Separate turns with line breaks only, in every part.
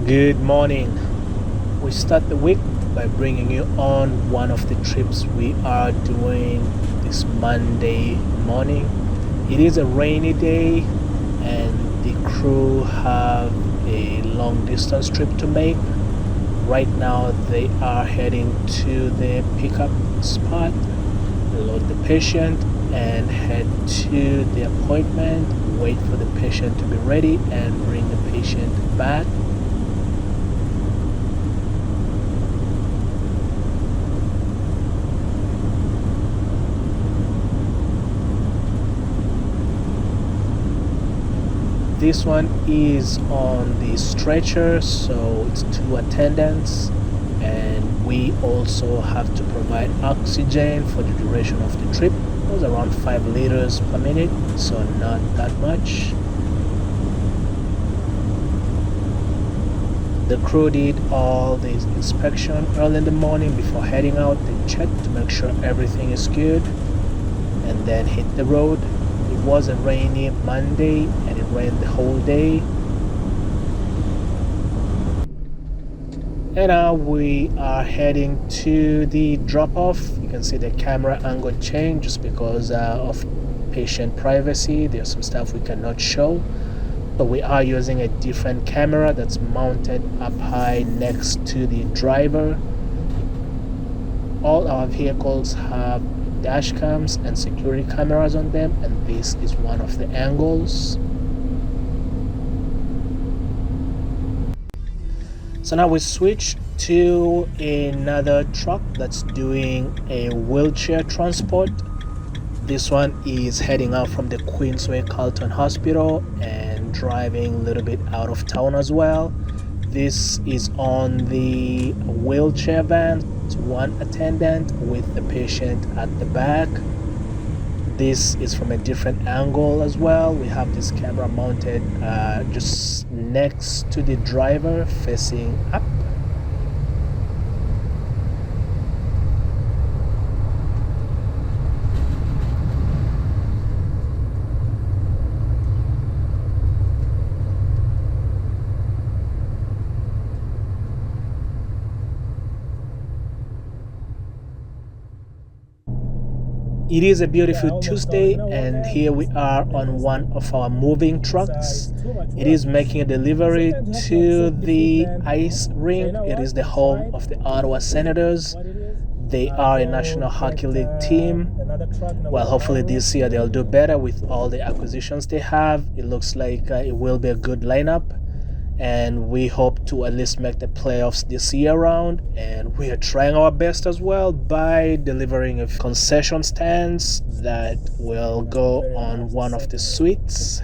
Good morning. We start the week by bringing you on one of the trips we are doing this Monday morning. It is a rainy day and the crew have a long distance trip to make. Right now they are heading to the pickup spot, load the patient and head to the appointment, wait for the patient to be ready and bring the patient back. This one is on the stretcher, so it's 2 attendants, and we also have to provide oxygen for the duration of the trip. It was around 5 liters per minute, so not that much. The crew did all the inspection early in the morning before heading out. They checked to make sure everything is good and then hit the road. It was a rainy Monday and it rained the whole day. And now we are heading to the drop-off. You can see the camera angle change just because of patient privacy. There's some stuff we cannot show. But we are using a different camera that's mounted up high next to the driver. All our vehicles have dash cams and security cameras on them, and this is one of the angles. So now we switch to another truck that's doing a wheelchair transport. This one is heading out from the Queensway Carlton Hospital and driving a little bit out of town as well. This is on the wheelchair van. It's one attendant with the patient at the back. This is from a different angle as well. We have this camera mounted just next to the driver, facing up. It is a beautiful Tuesday and here we are on one of our moving trucks. It is making a delivery to the ice rink. It is the home of the Ottawa Senators. They are a National Hockey League team. Well, hopefully this year they'll do better with all the acquisitions they have. It looks like it will be a good lineup. And we hope to at least make the playoffs this year round, and we are trying our best as well by delivering a concession stands that will go on one of the suites.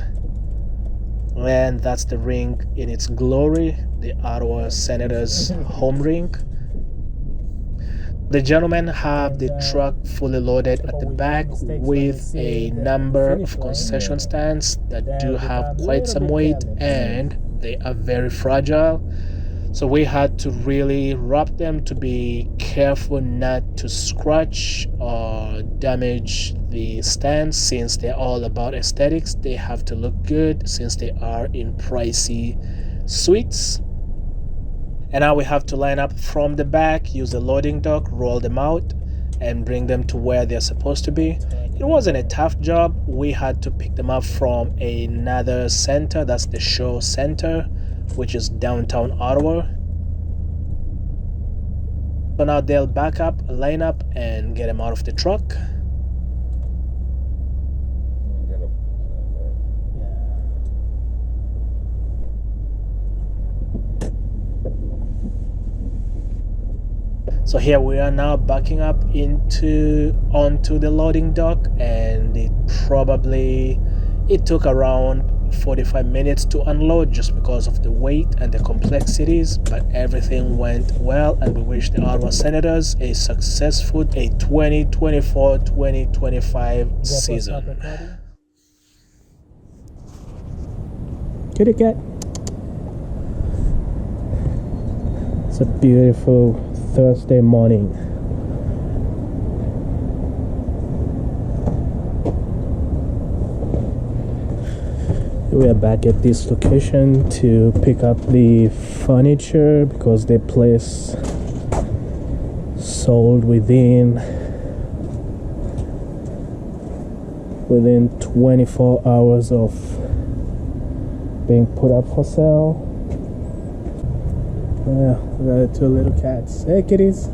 And that's the rink in its glory, the Ottawa Senators home rink. The gentlemen have the truck fully loaded at the back with a number of concession stands that do have quite some weight and they are very fragile. So we had to really wrap them to be careful not to scratch or damage the stands. Since they're all about aesthetics, they have to look good since they are in pricey suites. And now we have to line up from the back, use the loading dock, roll them out, and bring them to where they're supposed to be. It wasn't a tough job. We had to pick them up from another center, that's the show center, which is downtown Ottawa. So now they'll back up, line up, and get them out of the truck. So here we are now backing up onto the loading dock, and it took around 45 minutes to unload just because of the weight and the complexities, but everything went well and we wish the Ottawa Senators a successful 2024-2025 season. Kitty cat. It's a beautiful Thursday morning. We are back at this location to pick up the furniture because the place sold within 24 hours of being put up for sale. Yeah, we got two little cats. Hey kitties.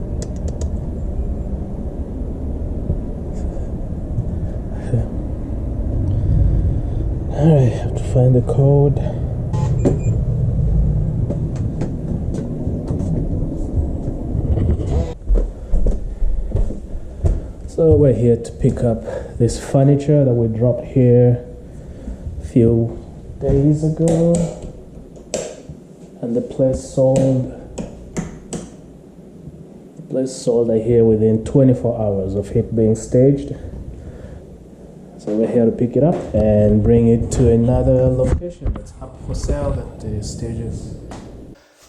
Alright, have to find the code. So we're here to pick up this furniture that we dropped here a few days ago, and the place sold here within 24 hours of it being staged. So we're here to pick it up and bring it to another location that's up for sale at the stages.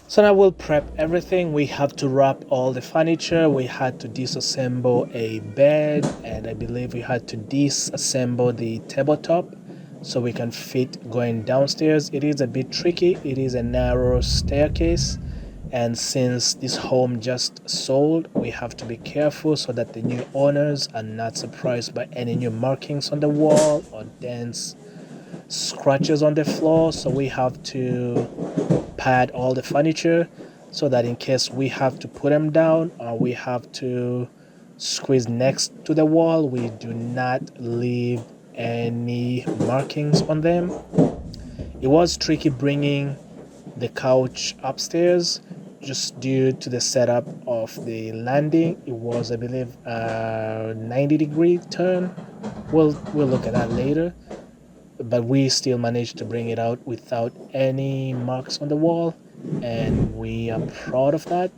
So now we'll prep everything. We have to wrap all the furniture. We had to disassemble a bed, and I believe we had to disassemble the tabletop so we can fit going downstairs. It is a bit tricky. It is a narrow staircase, and since this home just sold, we have to be careful so that the new owners are not surprised by any new markings on the wall or dents, scratches on the floor. So we have to pad all the furniture so that in case we have to put them down or we have to squeeze next to the wall, we do not leave any markings on them. It was tricky bringing the couch upstairs just due to the setup of the landing. It was, I believe, a 90-degree turn. We'll look at that later, but we still managed to bring it out without any marks on the wall, and we are proud of that.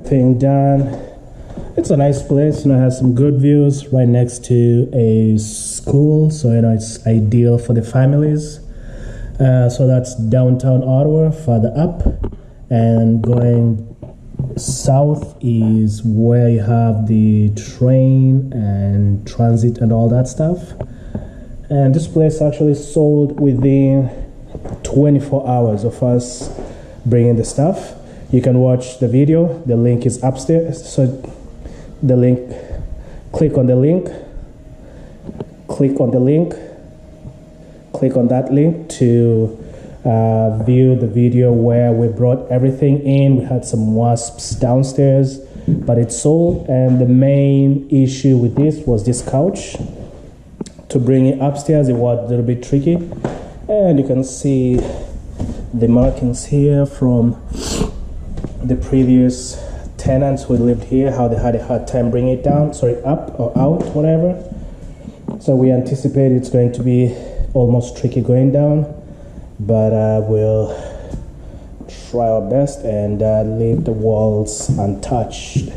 thing done. It's a nice place, it has some good views right next to a school, so it's ideal for the families. So that's downtown Ottawa. Further up and going south is where you have the train and transit and all that stuff. And this place actually sold within 24 hours of us bringing the stuff. You can watch the video, the link is upstairs. So the link, click on the link, click on that link to view the video where we brought everything in. We had some wasps downstairs, but it's sold. And the main issue with this was this couch. To bring it upstairs, it was a little bit tricky. And you can see the markings here from the previous tenants who lived here, how they had a hard time bringing it down, up or out, whatever. So we anticipate it's going to be almost tricky going down, but we'll try our best and leave the walls untouched.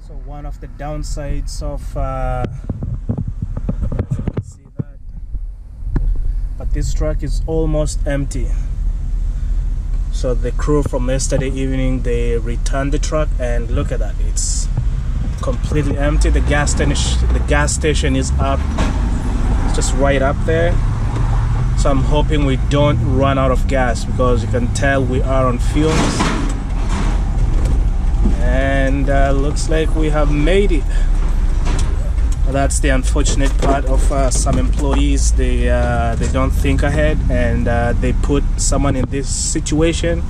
So one of the downsides of if you can see that, but this truck is almost empty. So the crew from yesterday evening, they returned the truck, and look at that, it's completely empty. The gas station is up, it's just right up there. So I'm hoping we don't run out of gas, because you can tell we are on fumes. And looks like we have made it. That's the unfortunate part of some employees. They don't think ahead, and they put someone in this situation.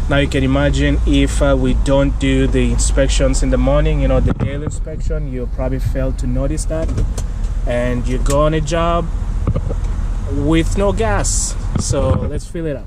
Now you can imagine if we don't do the inspections in the morning, the daily inspection, you probably failed to notice that, and you go on a job with no gas. So let's fill it up.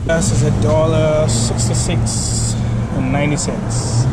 Gas is $1.66.90.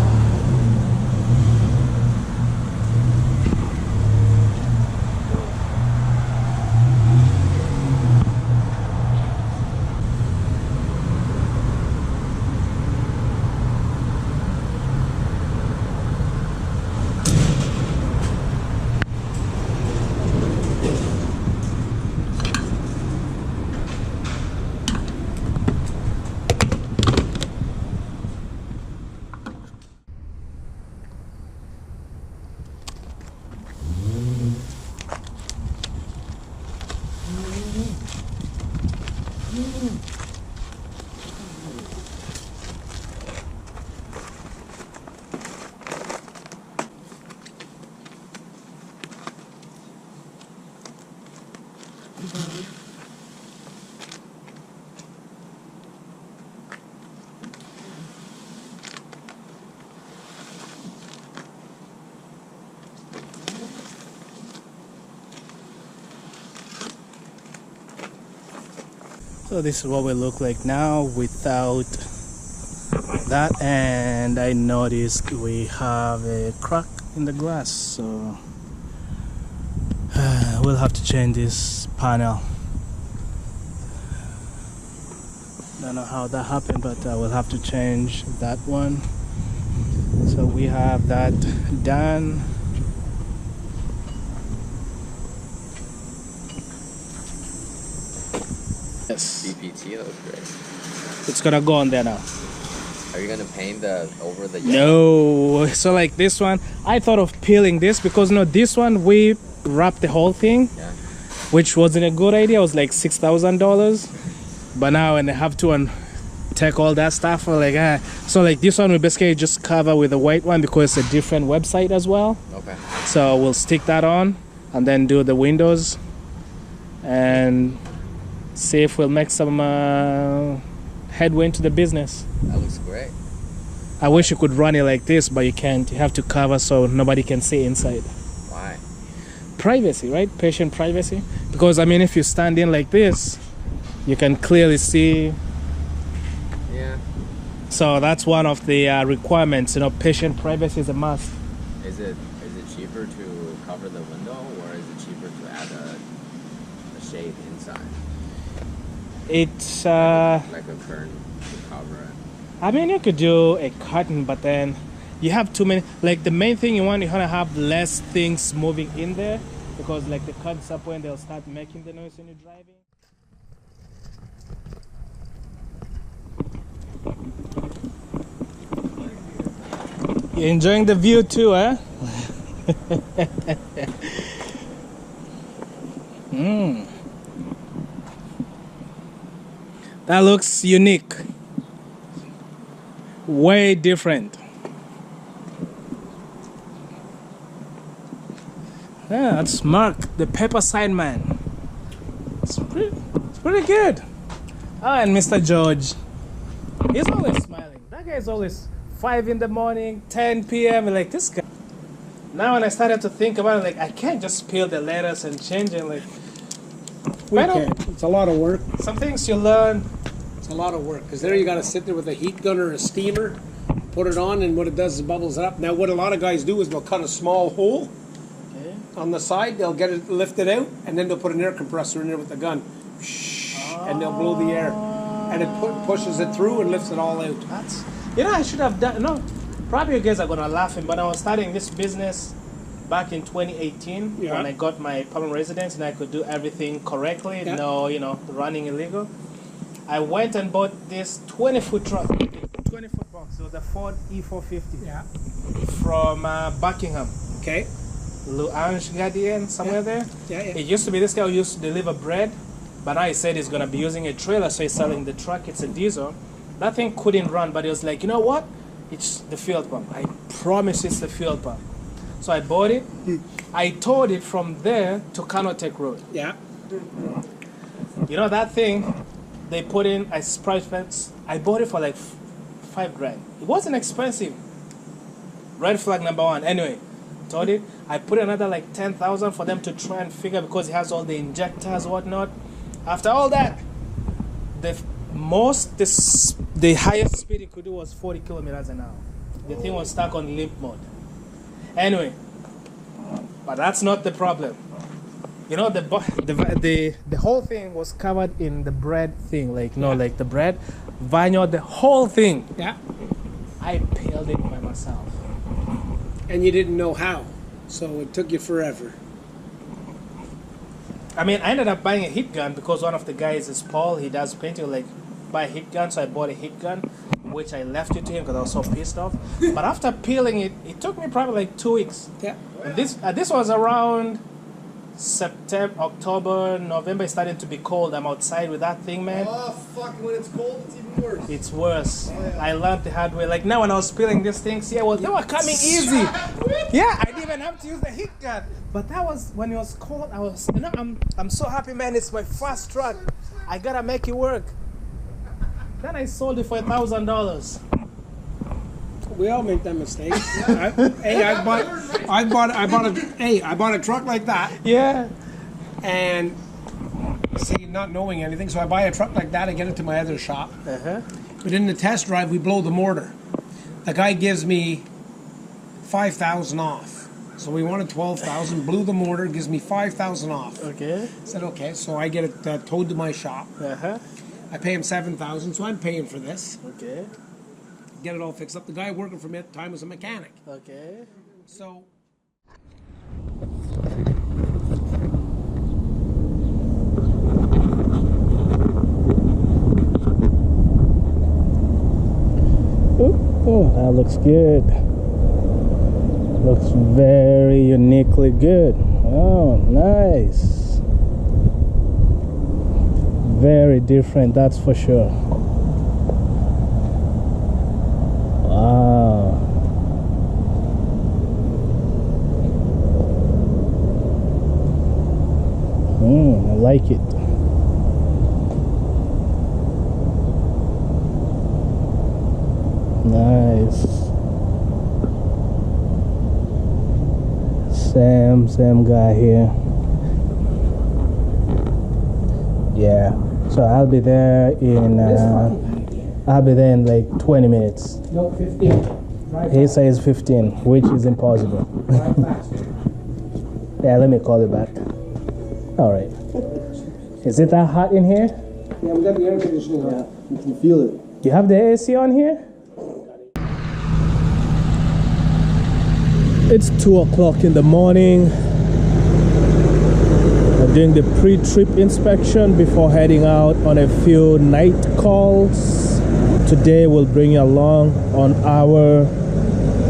So this is what we look like now without that, and I noticed we have a crack in the glass, so we'll have to change this panel. Don't know how that happened, but we'll have to change that one. So we have that done. Yes.
BPT looks great.
It's gonna go on there now.
Are you gonna paint the over the yellow?
No. So like this one, I thought of peeling this because this one we wrapped the whole thing,
Yeah.
which wasn't a good idea. It was like $6,000. But now when I have to take all that stuff, we're like so like this one we basically just cover with a white one because it's a different website as well.
Okay.
So we'll stick that on and then do the windows and see if we'll make some headway into the business.
That looks great.
I wish you could run it like this, but you can't. You have to cover so nobody can see inside.
Why?
Privacy, right? Patient privacy. Because I mean, if you stand in like this, you can clearly see.
Yeah.
So that's one of the requirements. Patient privacy is a must.
Is it cheaper to cover the window, or is it cheaper to add a shade inside?
It's
Like a curtain to cover it.
I mean, you could do a curtain, but then you have too many. Like the main thing you want to have less things moving in there, because like the curtains up when they'll start making the noise when you're driving. You're enjoying the view too, eh? That looks unique. Way different. Yeah, that's Mark, the pepper sign man. It's pretty good. Oh, and Mr. George. He's always smiling. That guy's always 5 in the morning, 10 p.m. and like this guy. Now when I started to think about it, like I can't just peel the letters and change it. Like
we can't. It's a lot of work.
Some things you learn.
It's a lot of work because there you got to sit there with a heat gun or a steamer, put it on, and what it does is bubbles it up. Now what a lot of guys do is they'll cut a small hole on the side. They'll get it lifted out, and then they'll put an air compressor in there with the gun, and they'll blow the air, and it pushes it through and lifts it all out.
That's, I should have done. No, probably you guys are gonna laugh. But I was starting this business back in 2018 when I got my permanent residence and I could do everything correctly.
Yeah.
No, running illegal. I went and bought this 20-foot truck, 20-foot box. It was a Ford E450.
Yeah.
From Buckingham.
Okay.
Louange Gardien, somewhere there.
Yeah, yeah.
It used to be this guy who used to deliver bread, but now he said he's gonna be using a trailer, so he's selling the truck. It's a diesel. That thing couldn't run, but he was like, you know what? It's the fuel pump. I promise it's the fuel pump. So I bought it. I towed it from there to Canotech Road.
Yeah.
That thing, they put in a price fence. I bought it for like $5,000. It wasn't expensive. Red flag number one. Anyway, towed it. I put another like 10,000 for them to try and figure because it has all the injectors, whatnot. After all that, the highest speed it could do was 40 kilometers an hour. The thing was stuck on limp mode. Anyway, but that's not the problem. The whole thing was covered in the bread thing, like the bread vinyl, the whole thing.
Yeah.
I peeled it by myself.
And you didn't know how, so it took you forever.
I mean, I ended up buying a heat gun because one of the guys is Paul. He does painting, like buy a heat gun, so I bought a heat gun, which I left it to him because I was so pissed off. But after peeling it, it took me probably like 2 weeks.
Yeah.
And this was around September, October, November is starting to be cold. I'm outside with that thing, man.
Oh, fuck, when it's cold, it's even worse.
It's worse.
Oh, yeah.
I learned the hard way. Like now when I was peeling these things, yeah, well, they were coming easy. Yeah, I didn't even have to use the heat gun. But that was when it was cold. I was, you know, I'm so happy, man. It's my first truck. I gotta make it work. Then I sold it for $1,000.
We all make that mistake. I bought a truck like that,
Yeah.
and see, not knowing anything, so I buy a truck like that. I get it to my other shop. But in the test drive, we blow the mortar. The guy gives me 5,000 off. So we wanted 12,000. Blew the mortar, gives me 5,000 off.
Okay.
I said okay, so I get it towed to my shop. I pay him 7,000, so I'm paying for this.
Okay.
Get it all fixed up. The guy working for me at the time was a mechanic.
Okay.
So.
Oh, that looks good. Looks very uniquely good. Oh, nice. Very different, that's for sure. Wow. I like it. Nice. Same guy here. Yeah. So I'll be there in like 20 minutes.
No, 15.
He says 15, which is impossible. Yeah, let me call you back. All right. Is it that hot in here?
Yeah, we got the air conditioning on.
Yeah, you can feel it.
You have the AC on here? It's 2 o'clock in the morning. We're doing the pre-trip inspection before heading out on a few night calls. Today we'll bring you along on our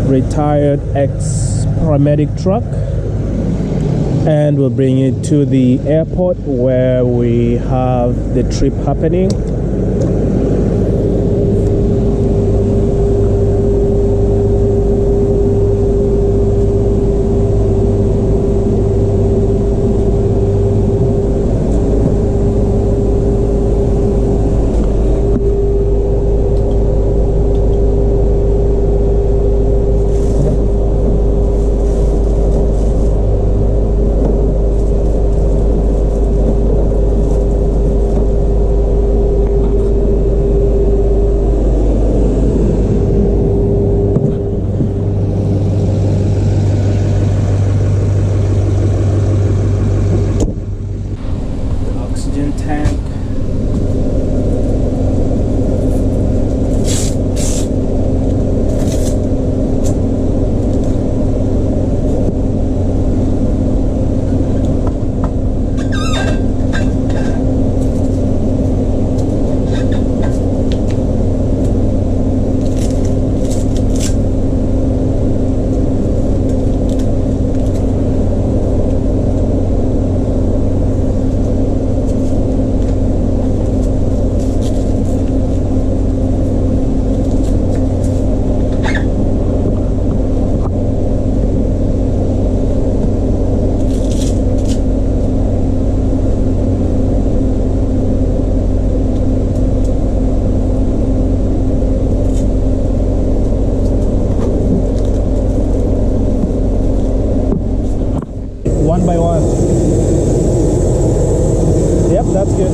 retired ex-paramedic truck, and we'll bring you to the airport where we have the trip happening. One by one. Yep, that's good.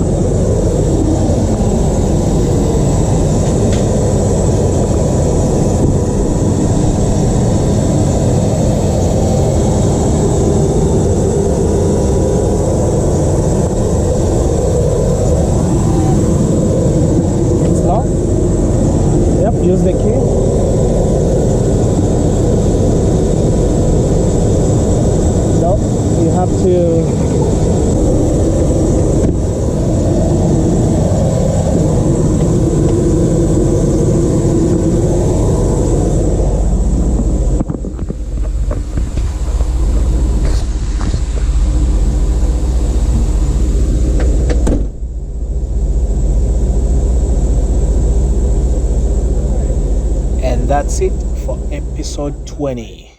It's locked. Yep, use the key. You have to
that's it for episode 20.